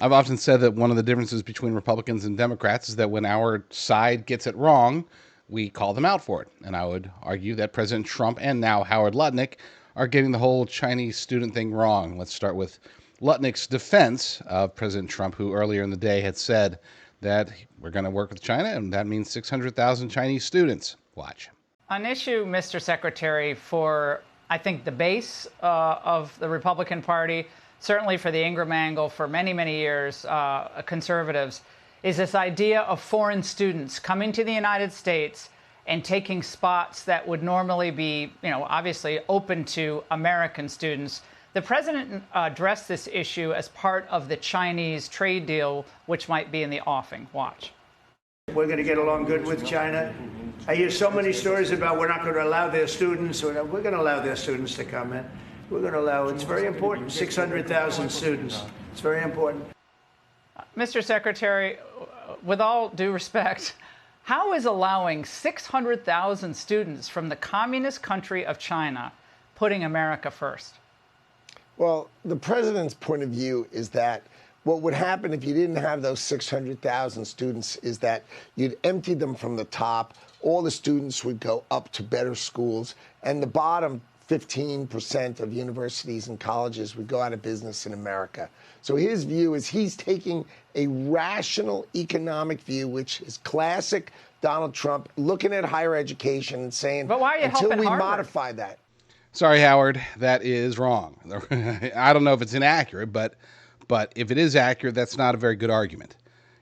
I've often said that one of the differences between Republicans and Democrats is that when our side gets it wrong, we call them out for it. And I would argue that President Trump and now Howard Lutnick are getting the whole Chinese student thing wrong. Let's start with Lutnick's defense of President Trump, who earlier in the day had said that we're going to work with China, and that means 600,000 Chinese students. Watch. An issue, Mr. Secretary, for, I think, the base of the Republican Party, certainly for the Ingram angle for many, many years, conservatives, is this idea of foreign students coming to the United States and taking spots that would normally be, obviously open to American students. The president addressed this issue as part of the Chinese trade deal, which might be in the offing. Watch. We're going to get along good with China. I hear so many stories about we're not going to allow their students. We're going to allow their students to come in. We're going to allow, it's very important, 600,000 students. It's very important. Mr. Secretary, with all due respect, how is allowing 600,000 students from the communist country of China putting America first? Well, the president's point of view is that what would happen if you didn't have those 600,000 students is that you'd empty them from the top. All the students would go up to better schools, and the bottom 15% of universities and colleges would go out of business in America. So his view is he's taking a rational economic view, which is classic Donald Trump, looking at higher education and saying, but why are you until we Harvard? modify that. Sorry, Howard, that is wrong. I don't know if it's inaccurate, but if it is accurate, that's not a very good argument.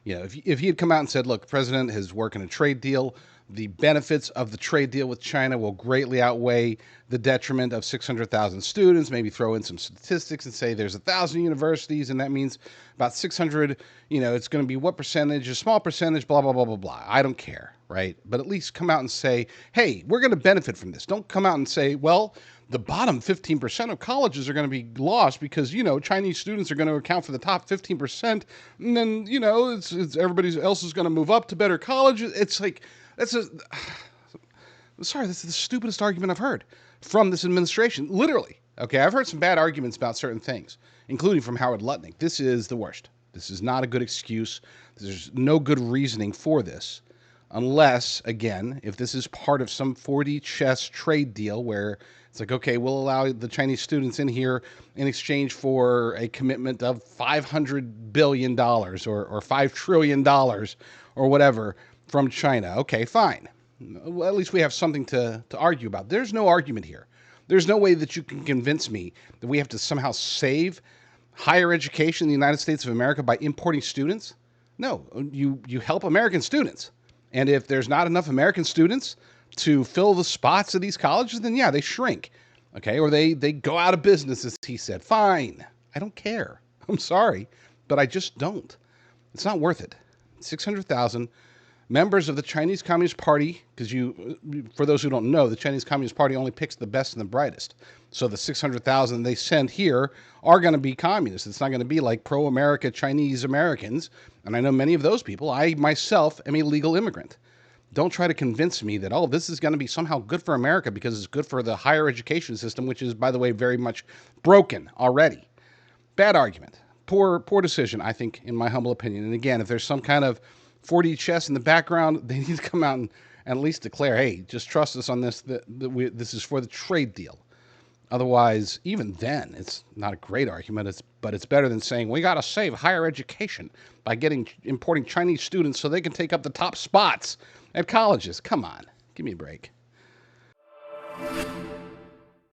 If he had come out and said, look, the president is working a trade deal, the benefits of the trade deal with China will greatly outweigh the detriment of 600,000 students, maybe throw in some statistics and say there's 1,000 universities, and that means about 600, it's going to be what percentage, a small percentage, blah, blah, blah, blah, blah. I don't care, right? But at least come out and say, hey, we're going to benefit from this. Don't come out and say, well, the bottom 15% of colleges are going to be lost because, Chinese students are going to account for the top 15%. And then, it's everybody else is going to move up to better colleges. It's like, this is the stupidest argument I've heard from this administration. Literally. Okay, I've heard some bad arguments about certain things, including from Howard Lutnick. This is the worst. This is not a good excuse. There's no good reasoning for this. Unless, again, if this is part of some 4D chess trade deal where it's like, okay, we'll allow the Chinese students in here in exchange for a commitment of $500 billion or $5 trillion or whatever from China. Okay, fine. Well, at least we have something to argue about. There's no argument here. There's no way that you can convince me that we have to somehow save higher education in the United States of America by importing students. No, you help American students. And if there's not enough American students to fill the spots at these colleges, then yeah, they shrink. Okay, or they go out of business, as he said. Fine. I don't care. I'm sorry, but I just don't. It's not worth it. 600,000 members of the Chinese Communist Party, because for those who don't know, the Chinese Communist Party only picks the best and the brightest. So the 600,000 they send here are going to be communists. It's not going to be like pro-America Chinese Americans. And I know many of those people. I myself am a legal immigrant. Don't try to convince me that, this is going to be somehow good for America because it's good for the higher education system, which is, by the way, very much broken already. Bad argument. Poor decision, I think, in my humble opinion. And again, if there's some kind of 4D chess in the background, they need to come out and at least declare, hey, just trust us on this, this is for the trade deal. Otherwise, even then, it's not a great argument, but it's better than saying, we got to save higher education by importing Chinese students so they can take up the top spots at colleges. Come on, give me a break.